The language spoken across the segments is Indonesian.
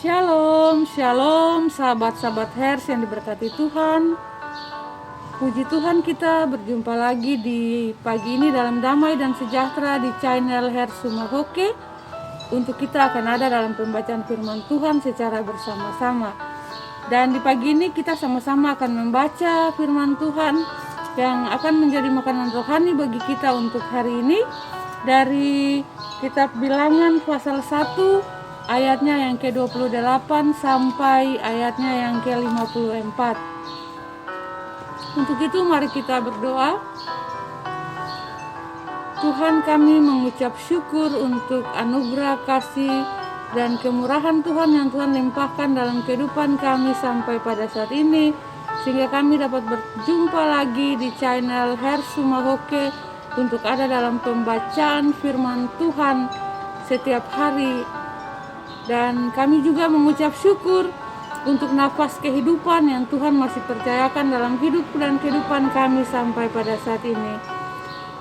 Shalom, shalom sahabat-sahabat Hers yang diberkati Tuhan. Puji Tuhan, kita berjumpa lagi di pagi ini dalam damai dan sejahtera di channel Hers Sumahoke. Untuk kita akan ada dalam pembacaan firman Tuhan secara bersama-sama. Dan di pagi ini kita sama-sama akan membaca firman Tuhan yang akan menjadi makanan rohani bagi kita untuk hari ini. Dari kitab Bilangan pasal 1 ayatnya yang ke-28 sampai ayatnya yang ke-54. Untuk itu mari kita berdoa. Tuhan, kami mengucap syukur untuk anugerah kasih dan kemurahan Tuhan yang Tuhan limpahkan dalam kehidupan kami sampai pada saat ini, sehingga kami dapat berjumpa lagi di channel Hers Sumahoke untuk ada dalam pembacaan firman Tuhan setiap hari. Dan kami juga mengucap syukur untuk nafas kehidupan yang Tuhan masih percayakan dalam hidup dan kehidupan kami sampai pada saat ini.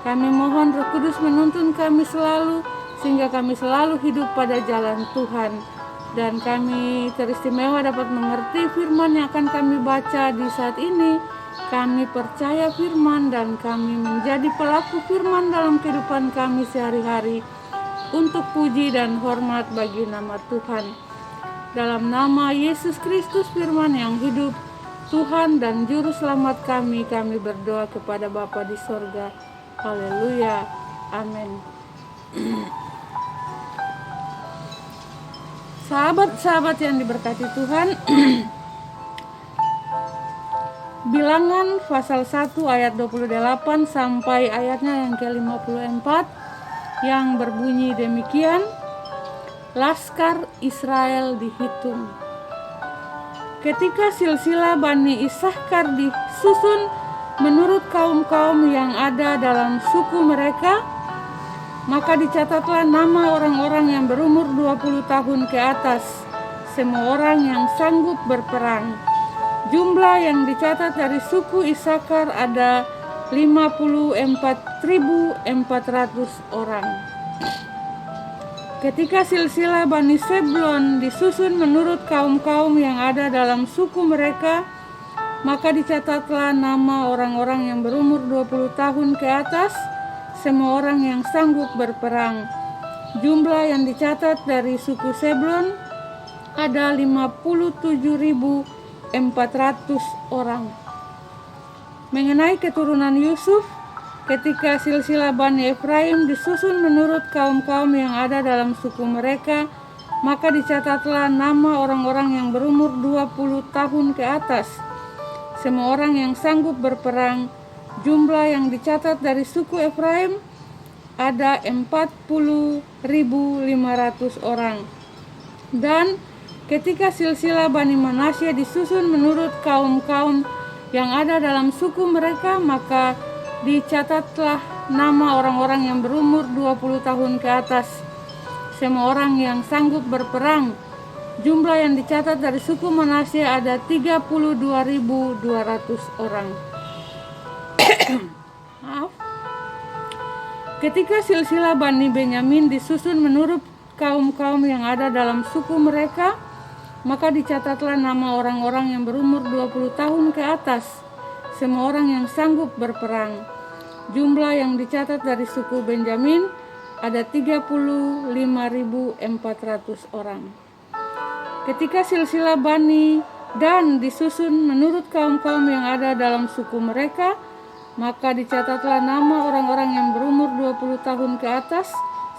Kami mohon Roh Kudus menuntun kami selalu, sehingga kami selalu hidup pada jalan Tuhan. Dan kami teristimewa dapat mengerti firman yang akan kami baca di saat ini. Kami percaya firman dan kami menjadi pelaku firman dalam kehidupan kami sehari-hari, untuk puji dan hormat bagi nama Tuhan. Dalam nama Yesus Kristus firman yang hidup, Tuhan dan Juru Selamat kami berdoa kepada Bapa di sorga. Haleluya. Amin. Sahabat-sahabat yang diberkati Tuhan, Bilangan pasal 1 ayat 28 sampai ayatnya yang ke-54 yang berbunyi demikian. Laskar Israel dihitung. Ketika silsilah Bani Isakhar disusun menurut kaum-kaum yang ada dalam suku mereka, maka dicatatlah nama orang-orang yang berumur 20 tahun ke atas, semua orang yang sanggup berperang. Jumlah yang dicatat dari suku Isakhar ada 54.400 orang. Ketika silsilah Bani Sebulon disusun menurut kaum-kaum yang ada dalam suku mereka, maka dicatatlah nama orang-orang yang berumur 20 tahun ke atas, semua orang yang sanggup berperang. Jumlah yang dicatat dari suku Sebulon ada 57.400 orang. Mengenai keturunan Yusuf, ketika silsilah Bani Efraim disusun menurut kaum-kaum yang ada dalam suku mereka, maka dicatatlah nama orang-orang yang berumur 20 tahun ke atas, semua orang yang sanggup berperang. Jumlah yang dicatat dari suku Efraim ada 40.500 orang. Dan ketika silsilah Bani Manasye disusun menurut kaum-kaum yang ada dalam suku mereka, maka dicatatlah nama orang-orang yang berumur 20 tahun ke atas, semua orang yang sanggup berperang. Jumlah yang dicatat dari suku Manasye ada 32.200 orang. Maaf. Ketika silsilah Bani Benyamin disusun menurut kaum-kaum yang ada dalam suku mereka, maka dicatatlah nama orang-orang yang berumur 20 tahun ke atas, semua orang yang sanggup berperang. Jumlah yang dicatat dari suku Benjamin ada 35.400 orang. Ketika silsilah Bani Dan disusun menurut kaum-kaum yang ada dalam suku mereka, maka dicatatlah nama orang-orang yang berumur 20 tahun ke atas,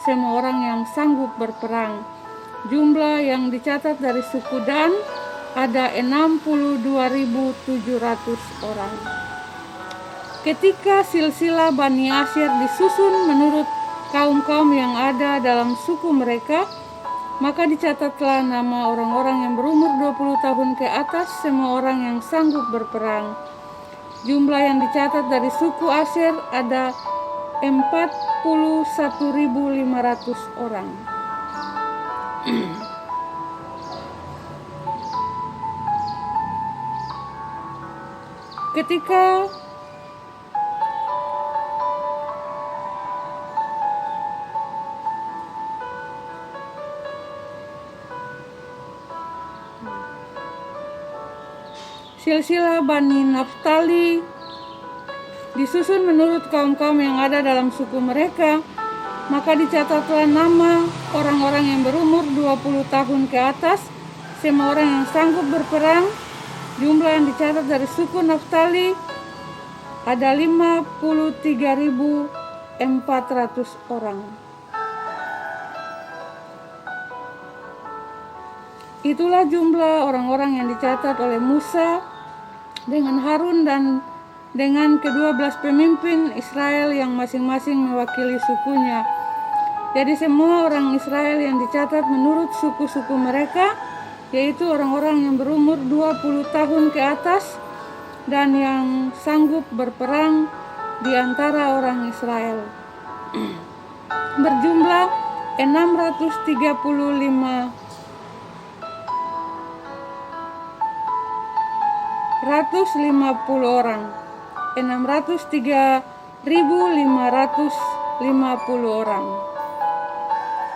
semua orang yang sanggup berperang. Jumlah yang dicatat dari suku Dan ada 62.700 orang. Ketika silsilah Bani Asyir disusun menurut kaum-kaum yang ada dalam suku mereka, maka dicatatlah nama orang-orang yang berumur 20 tahun ke atas, semua orang yang sanggup berperang. Jumlah yang dicatat dari suku Asyir ada 41.500 orang. Ketika Silsilah Bani Naftali disusun menurut kaum-kaum yang ada dalam suku mereka. Maka dicatatlah nama orang-orang yang berumur 20 tahun ke atas, semua orang yang sanggup berperang. Jumlah yang dicatat dari suku Naftali ada 53.400 orang. Itulah jumlah orang-orang yang dicatat oleh Musa dengan Harun dan dengan ke-12 pemimpin Israel yang masing-masing mewakili sukunya. Jadi semua orang Israel yang dicatat menurut suku-suku mereka, yaitu orang-orang yang berumur 20 tahun ke atas dan yang sanggup berperang di antara orang Israel. Berjumlah 650 orang. 603.550 orang.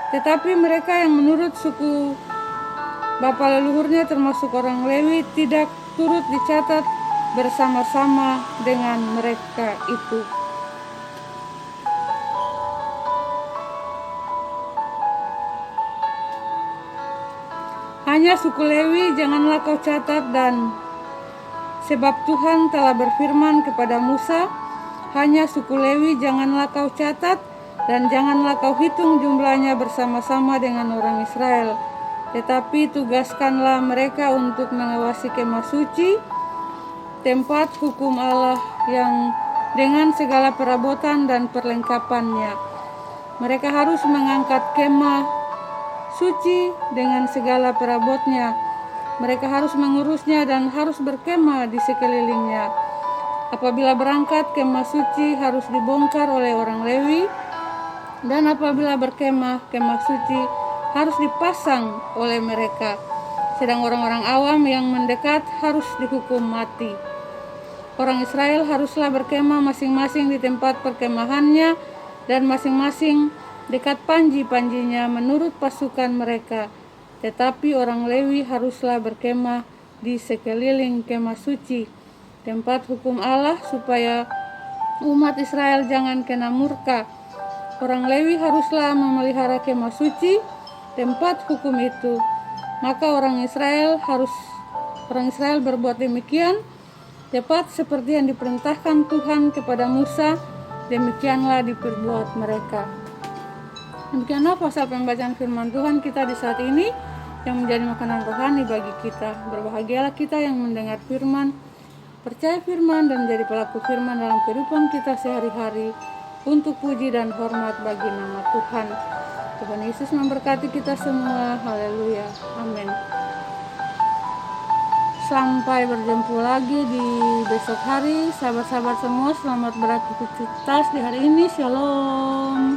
Tetapi mereka yang menurut suku bapa leluhurnya termasuk orang Lewi tidak turut dicatat bersama-sama dengan mereka itu. Hanya suku Lewi janganlah kau catat, dan sebab Tuhan telah berfirman kepada Musa, hanya suku Lewi janganlah kau catat, dan janganlah kau hitung jumlahnya bersama-sama dengan orang Israel. Tetapi tugaskanlah mereka untuk mengawasi kemah suci, tempat hukum Allah yang dengan segala perabotan dan perlengkapannya. Mereka harus mengangkat kemah suci dengan segala perabotnya. Mereka harus mengurusnya dan harus berkemah di sekelilingnya. Apabila berangkat, kemah suci harus dibongkar oleh orang Lewi, dan apabila berkemah, kemah suci harus dipasang oleh mereka. Sedang orang-orang awam yang mendekat harus dihukum mati. Orang Israel haruslah berkemah masing-masing di tempat perkemahannya dan masing-masing dekat panji-panjinya menurut pasukan mereka. Tetapi orang Lewi haruslah berkemah di sekeliling kemah suci, tempat hukum Allah, supaya umat Israel jangan kena murka. Orang Lewi haruslah memelihara kemah suci, tempat hukum itu. Maka orang Israel berbuat demikian, tepat seperti yang diperintahkan Tuhan kepada Musa, demikianlah diperbuat mereka. Demikianlah pasal pembacaan firman Tuhan kita di saat ini, yang menjadi makanan rohani bagi kita. Berbahagialah kita yang mendengar firman, percaya firman, dan menjadi pelaku firman dalam kehidupan kita sehari-hari, untuk puji dan hormat bagi nama Tuhan. Tuhan Yesus memberkati kita semua. Haleluya. Amin. Sampai berjumpa lagi di besok hari. Sahabat-sahabat semua, selamat beraktivitas di hari ini. Shalom.